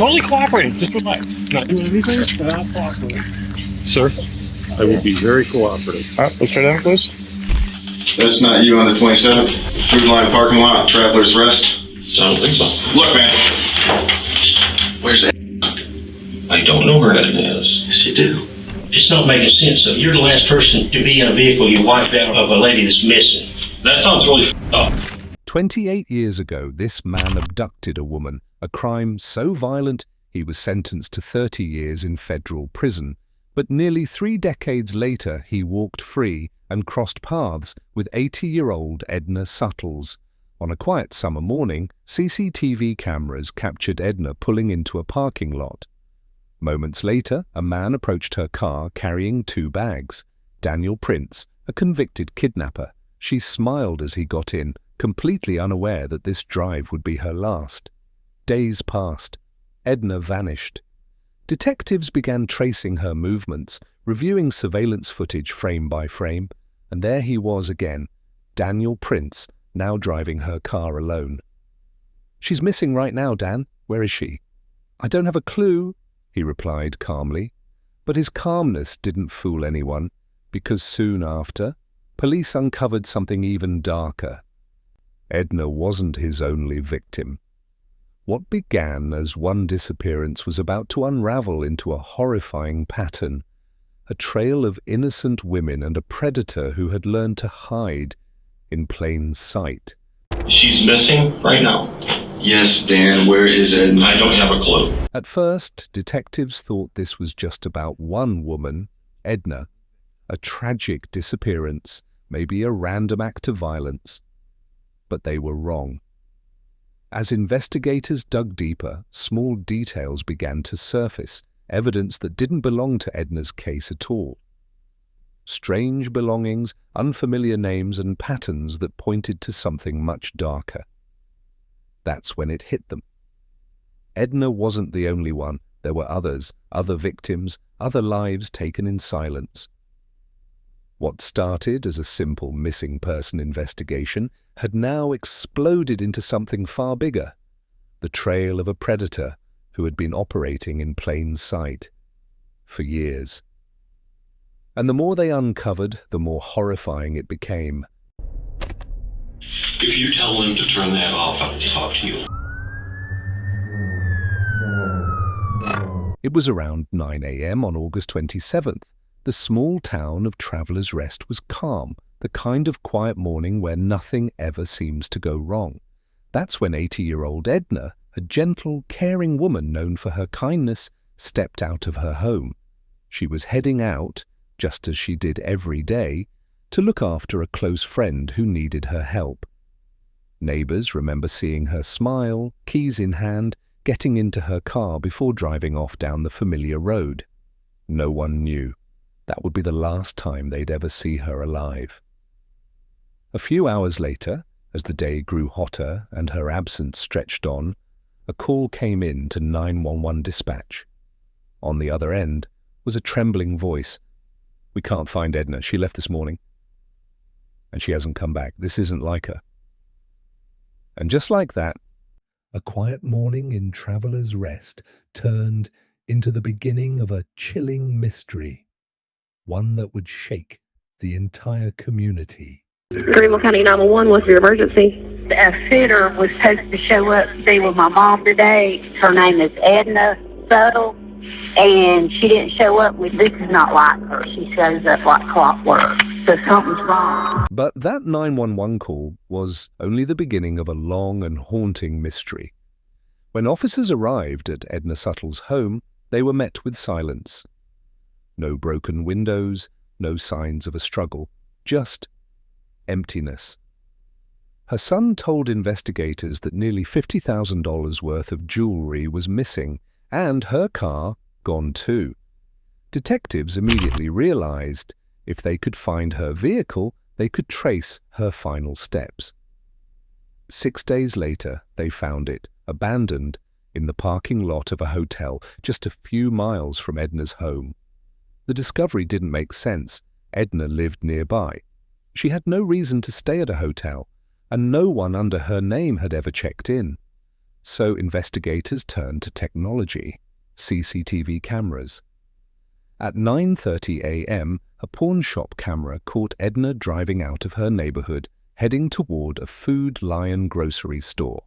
totally cooperating. Just relax. Not doing anything without cooperating. Sir, I will be very cooperative. All right, let's try that, please. That's not you on the 27th. Food Line parking lot, Traveler's Rest. I don't think so. Look, man. Where's that? I don't know where that is. Yes, you do. It's not making sense. So you're the last person to be in a vehicle you wiped out of a lady that's missing. That sounds really up. 28 years ago, this man abducted a woman, a crime so violent he was sentenced to 30 years in federal prison. But nearly 3 decades later, he walked free and crossed paths with 80-year-old Edna Suttles. On a quiet summer morning, CCTV cameras captured Edna pulling into a parking lot. Moments later, a man approached her car carrying 2 bags. Daniel Prince, a convicted kidnapper. She smiled as he got in, completely unaware that this drive would be her last. Days passed. Edna vanished. Detectives began tracing her movements, reviewing surveillance footage frame by frame, and there he was again, Daniel Prince, now driving her car alone. "She's missing right now, Dan. Where is she?" "I don't have a clue," he replied calmly. But his calmness didn't fool anyone, because soon after, police uncovered something even darker. Edna wasn't his only victim. What began as one disappearance was about to unravel into a horrifying pattern, a trail of innocent women and a predator who had learned to hide in plain sight. She's missing right now. Yes, Dan, where is Edna? I don't have a clue. At first, detectives thought this was just about one woman, Edna, a tragic disappearance, maybe a random act of violence. But they were wrong. As investigators dug deeper, small details began to surface, evidence that didn't belong to Edna's case at all. Strange belongings, unfamiliar names, and patterns that pointed to something much darker. That's when it hit them. Edna wasn't the only one. There were others, other victims, other lives taken in silence. What started as a simple missing person investigation had now exploded into something far bigger, the trail of a predator who had been operating in plain sight for years. And the more they uncovered, the more horrifying it became. If you tell them to turn that off, I'll talk to you. It was around 9 a.m. on August 27th. The small town of Traveler's Rest was calm, the kind of quiet morning where nothing ever seems to go wrong. That's when 80-year-old Edna, a gentle, caring woman known for her kindness, stepped out of her home. She was heading out, just as she did every day, to look after a close friend who needed her help. Neighbors remember seeing her smile, keys in hand, getting into her car before driving off down the familiar road. No one knew. That would be the last time they'd ever see her alive. A few hours later, as the day grew hotter and her absence stretched on, a call came in to 911 dispatch. On the other end was a trembling voice. "We can't find Edna. She left this morning. And she hasn't come back. This isn't like her." And just like that, a quiet morning in Traveler's Rest turned into the beginning of a chilling mystery, one that would shake the entire community. Greenville County 911, what's your emergency? A fitter was supposed to show up to be with my mom today. Her name is Edna Suttles, and she didn't show up. This is not like her. She shows up like clockwork. So something's wrong. But that 911 call was only the beginning of a long and haunting mystery. When officers arrived at Edna Suttles' home, they were met with silence. No broken windows, no signs of a struggle, just emptiness. Her son told investigators that nearly $50,000 worth of jewelry was missing, and her car gone too. Detectives immediately realized if they could find her vehicle, they could trace her final steps. 6 days later, they found it, abandoned, in the parking lot of a hotel just a few miles from Edna's home. The discovery didn't make sense. Edna lived nearby. She had no reason to stay at a hotel, and no one under her name had ever checked in. So investigators turned to technology, CCTV cameras. At 9:30 a.m., a pawn shop camera caught Edna driving out of her neighborhood, heading toward a Food Lion grocery store.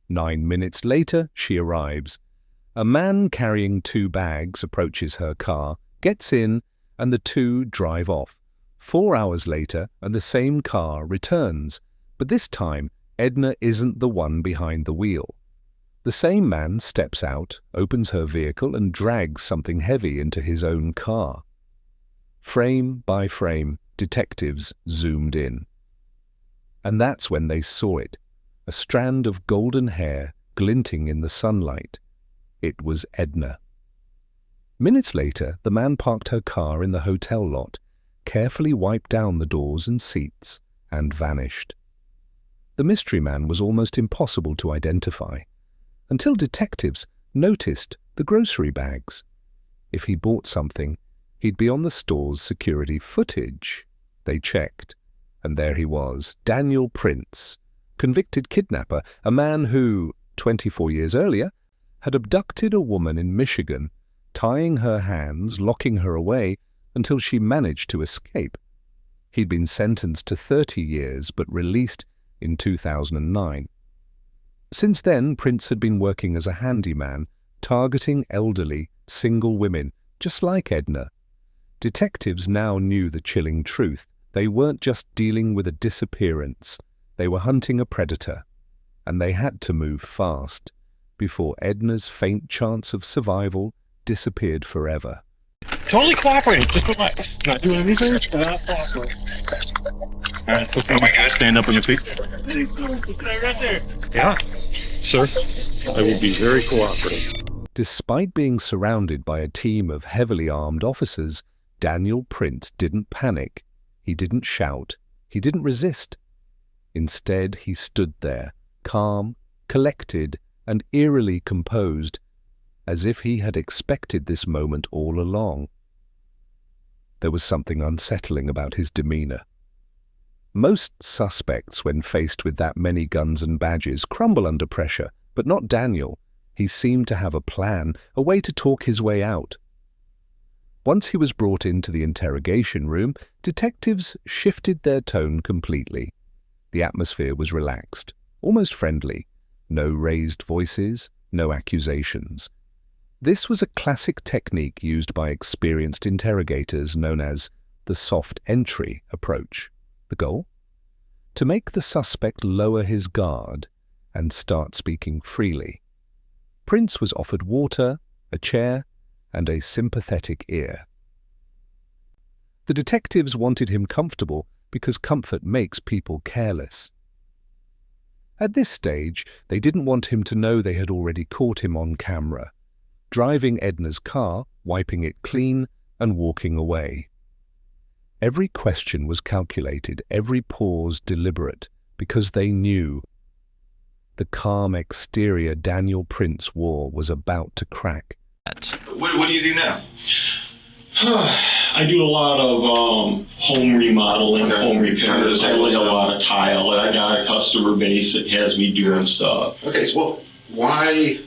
9 minutes later, she arrives. A man carrying 2 bags approaches her car, gets in, and the two drive off. 4 hours later, and the same car returns, but this time Edna isn't the one behind the wheel. The same man steps out, opens her vehicle, and drags something heavy into his own car. Frame by frame, detectives zoomed in. And that's when they saw it, a strand of golden hair glinting in the sunlight. It was Edna. Minutes later, the man parked her car in the hotel lot, carefully wiped down the doors and seats, and vanished. The mystery man was almost impossible to identify, until detectives noticed the grocery bags. If he bought something, he'd be on the store's security footage. They checked, and there he was, Daniel Prince, convicted kidnapper, a man who, 24 years earlier, had abducted a woman in Michigan, tying her hands, locking her away, until she managed to escape. He'd been sentenced to 30 years, but released in 2009. Since then, Prince had been working as a handyman, targeting elderly, single women, just like Edna. Detectives now knew the chilling truth. They weren't just dealing with a disappearance. They were hunting a predator, and they had to move fast before Edna's faint chance of survival disappeared forever. Totally cooperating. Just relax. Not doing anything without cooperating. All right, let's go. Stand up on your feet. Right there. Yeah. Sir, I will be very cooperative. Despite being surrounded by a team of heavily armed officers, Daniel Prince didn't panic. He didn't shout. He didn't resist. Instead, he stood there, calm, collected, and eerily composed, as if he had expected this moment all along. There was something unsettling about his demeanor. Most suspects, when faced with that many guns and badges, crumble under pressure, but not Daniel. He seemed to have a plan, a way to talk his way out. Once he was brought into the interrogation room, detectives shifted their tone completely. The atmosphere was relaxed, almost friendly. No raised voices, no accusations. This was a classic technique used by experienced interrogators known as the soft entry approach. The goal? To make the suspect lower his guard and start speaking freely. Prince was offered water, a chair, and a sympathetic ear. The detectives wanted him comfortable because comfort makes people careless. At this stage, they didn't want him to know they had already caught him on camera, driving Edna's car, wiping it clean, and walking away. Every question was calculated, every pause deliberate, because they knew the calm exterior Daniel Prince wore was about to crack. What do you do now? I do a lot of home remodeling, home repairs. I lay a lot of tile, and I got a customer base that has me doing stuff. Okay, so why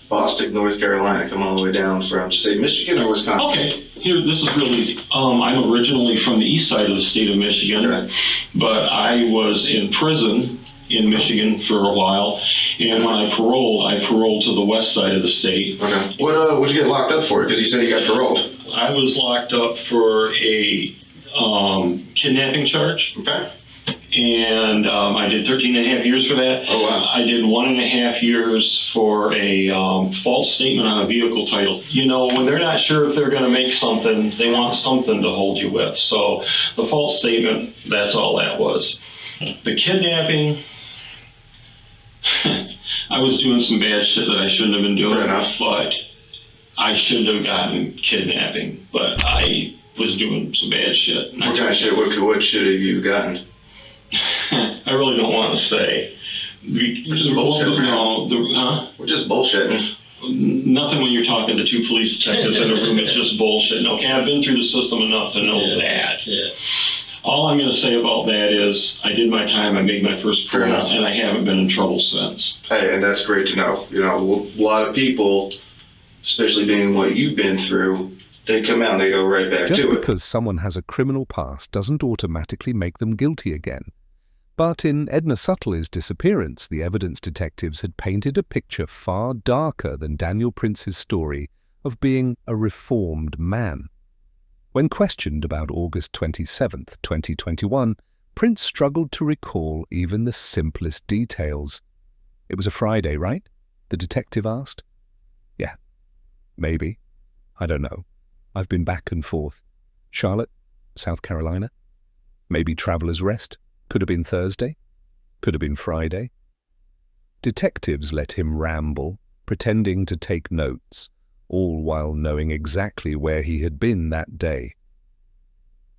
Boston, North Carolina, come all the way down from, say, Michigan or Wisconsin? Okay, here, this is real easy. I'm originally from the east side of the state of Michigan, Okay. but I was in prison in Michigan for a while, and when I paroled to the west side of the state. Okay. What'd you get locked up for? Because you said you got paroled. I was locked up for a kidnapping charge. Okay. And I did 13 and a half years for that. Oh, wow. I did 1.5 years for a false statement on a vehicle title. You know, when they're not sure if they're going to make something, they want something to hold you with. So the false statement, that's all that was. The kidnapping, I was doing some bad shit that I shouldn't have been doing. Fair enough. But I shouldn't have gotten kidnapping. But I was doing some bad shit. What kind of shit? What shit have you gotten? I really don't want to say. We're just bullshitting. Huh? We're just bullshitting. Nothing when you're talking to 2 police detectives in a room. It's just bullshit. Okay, I've been through the system enough to know that. Yeah. All I'm going to say about that is I did my time, I made my first Fair parole, enough. and I haven't been in trouble since. Hey, and that's great to know. You know, a lot of people, especially being what you've been through, they come out and they go right back Just to it. because someone has a criminal past doesn't automatically make them guilty again. But in Edna Suttles' disappearance, the evidence detectives had painted a picture far darker than Daniel Prince's story of being a reformed man. When questioned about August 27, 2021, Prince struggled to recall even the simplest details. "It was a Friday, right?" the detective asked. "Yeah, maybe. I don't know. I've been back and forth. Charlotte, South Carolina? Maybe Traveler's Rest? Could have been Thursday. Could have been Friday." Detectives let him ramble, pretending to take notes, all while knowing exactly where he had been that day.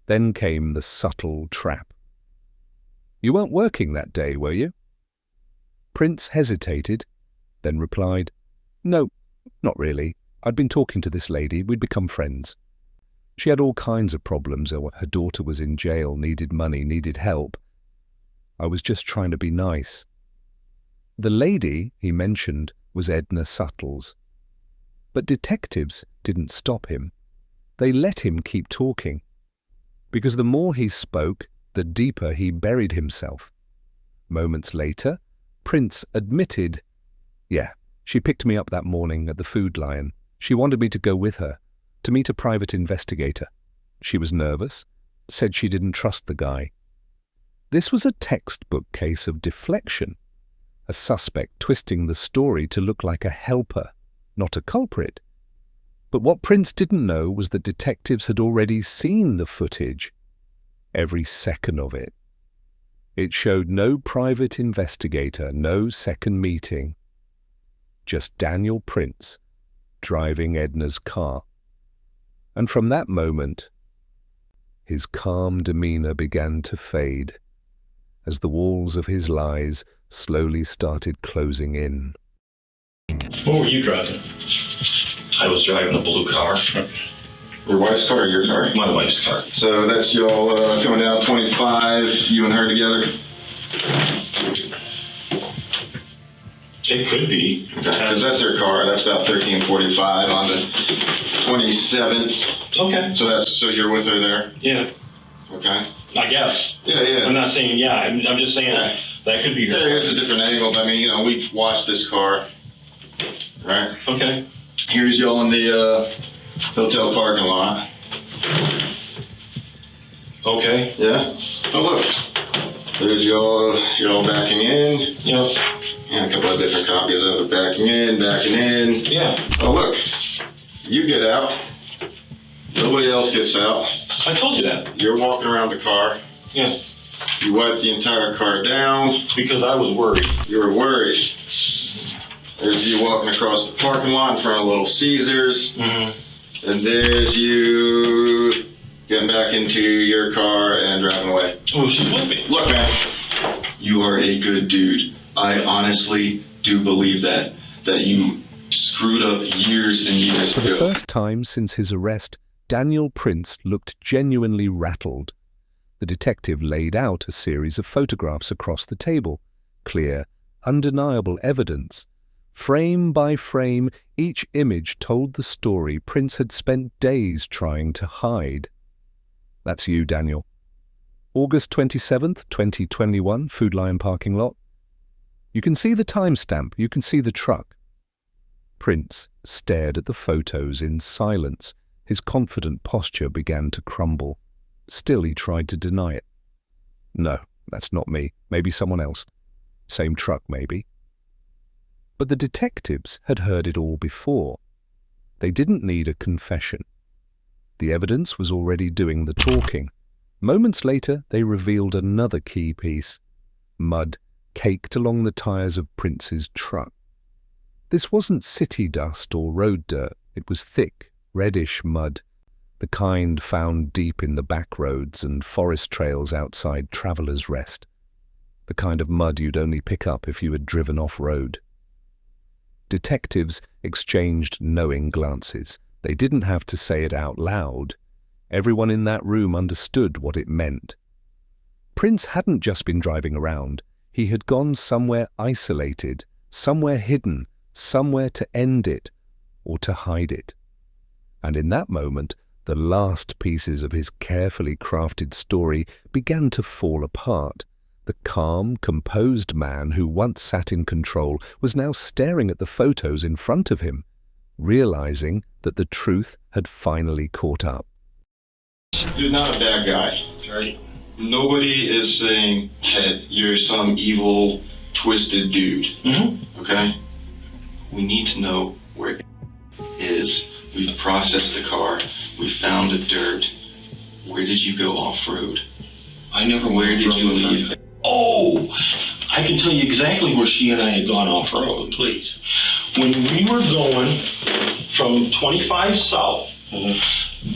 Then came the subtle trap. "You weren't working that day, were you?" Prince hesitated, then replied, "No, not really. I'd been talking to this lady. We'd become friends. She had all kinds of problems. Her daughter was in jail, needed money, needed help. I was just trying to be nice." The lady he mentioned was Edna Suttles. But detectives didn't stop him. They let him keep talking. Because the more he spoke, the deeper he buried himself. Moments later, Prince admitted, "Yeah, she picked me up that morning at the Food Lion. She wanted me to go with her, to meet a private investigator. She was nervous, said she didn't trust the guy." This was a textbook case of deflection, a suspect twisting the story to look like a helper, not a culprit. But what Prince didn't know was that detectives had already seen the footage, every second of it. It showed no private investigator, no second meeting, just Daniel Prince driving Edna's car. And from that moment, his calm demeanor began to fade as the walls of his lies slowly started closing in. What were you driving? I was driving a blue car. Your wife's car or your car? My wife's car. So that's y'all coming down 25, you and her together? It could be. Okay, because that's their car. That's about 1345 on the 27th. Okay. So you're with her there? Yeah. Okay. I guess. Yeah. I'm not saying yeah. I'm just saying Yeah. that could be her. Yeah, it's a different angle. But I mean, you know, we've watched this car, right? Okay. Here's y'all in the hotel parking lot. Okay. Yeah. Oh look, there's y'all backing in. Yeah. And a couple of different copies of it. Backing in. Yeah. Oh look, you get out. Nobody else gets out. I told you that. You're walking around the car. Yeah. You wipe the entire car down. Because I was worried. You were worried. There's you walking across the parking lot in front of Little Caesars. Mm-hmm. And there's you getting back into your car and driving away. Oh, she's with me. Look, man, you are a good dude. I honestly do believe that you screwed up years and years For ago. the first time since his arrest, Daniel Prince looked genuinely rattled. The detective laid out a series of photographs across the table. Clear, undeniable evidence. Frame by frame, each image told the story Prince had spent days trying to hide. "That's you, Daniel. August 27th, 2021, Food Lion parking lot. You can see the timestamp, you can see the truck." Prince stared at the photos in silence. His confident posture began to crumble. Still he tried to deny it. "No, that's not me. Maybe someone else. Same truck, maybe." But the detectives had heard it all before. They didn't need a confession. The evidence was already doing the talking. Moments later, they revealed another key piece. Mud caked along the tires of Prince's truck. This wasn't city dust or road dirt. It was thick, reddish mud, the kind found deep in the back roads and forest trails outside Traveler's Rest. The kind of mud you'd only pick up if you had driven off-road. Detectives exchanged knowing glances. They didn't have to say it out loud. Everyone in that room understood what it meant. Prince hadn't just been driving around. He had gone somewhere isolated, somewhere hidden, somewhere to end it or to hide it. And in that moment, the last pieces of his carefully crafted story began to fall apart. The calm, composed man who once sat in control was now staring at the photos in front of him, realizing that the truth had finally caught up. You're not a bad guy, right? Nobody is saying that you're some evil, twisted dude. Okay? We need to know where it is. We've processed the car. We found the dirt. Where did you go off-road? Where did you leave? Oh, I can tell you exactly where she and I had gone off-road. Please. When we were going from 25 south,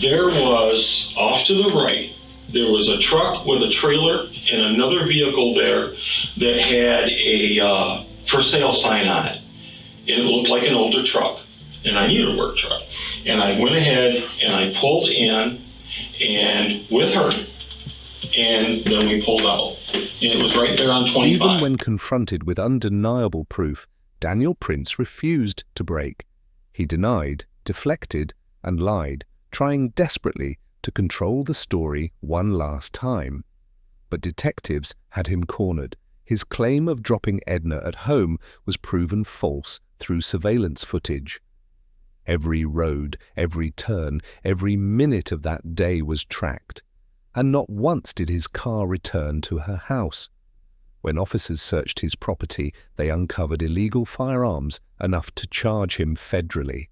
there was, off to the right, there was a truck with a trailer and another vehicle there that had a for sale sign on it. And it looked like an older truck, and I needed a work truck. And I went ahead and I pulled in and with her, and then we pulled out. And it was right there on 25. Even when confronted with undeniable proof, Daniel Prince refused to break. He denied, deflected, and lied, trying desperately to control the story one last time. But detectives had him cornered. His claim of dropping Edna at home was proven false through surveillance footage. Every road, every turn, every minute of that day was tracked, and not once did his car return to her house. When officers searched his property, they uncovered illegal firearms, enough to charge him federally.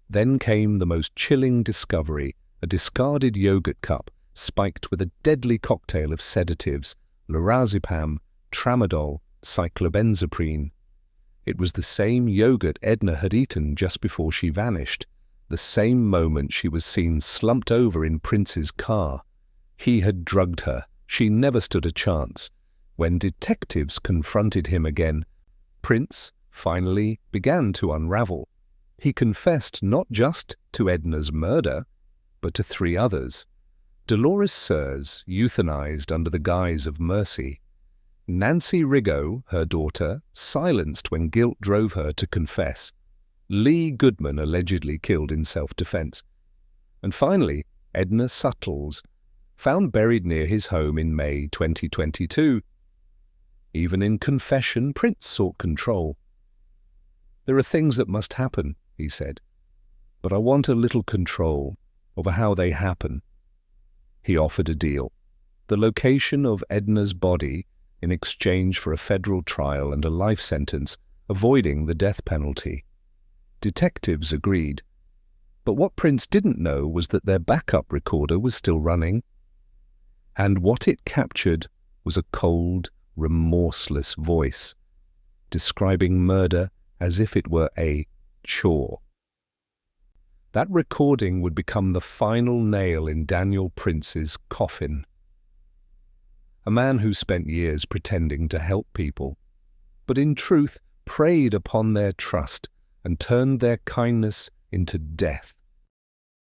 Then came the most chilling discovery, a discarded yogurt cup spiked with a deadly cocktail of sedatives, lorazepam, tramadol, cyclobenzaprine. It was the same yogurt Edna had eaten just before she vanished, the same moment she was seen slumped over in Prince's car. He had drugged her. She never stood a chance. When detectives confronted him again, Prince finally began to unravel. He confessed not just to Edna's murder, but to 3 others. Dolores Sears, euthanized under the guise of mercy. Nancy Rigo, her daughter, silenced when guilt drove her to confess. Lee Goodman, allegedly killed in self-defense. And finally, Edna Suttles, found buried near his home in May 2022. Even in confession, Prince sought control. "There are things that must happen," he said, "but I want a little control over how they happen." He offered a deal: the location of Edna's body in exchange for a federal trial and a life sentence, avoiding the death penalty. Detectives agreed. But what Prince didn't know was that their backup recorder was still running. And what it captured was a cold, remorseless voice, describing murder as if it were a chore. That recording would become the final nail in Daniel Prince's coffin. A man who spent years pretending to help people, but in truth preyed upon their trust and turned their kindness into death.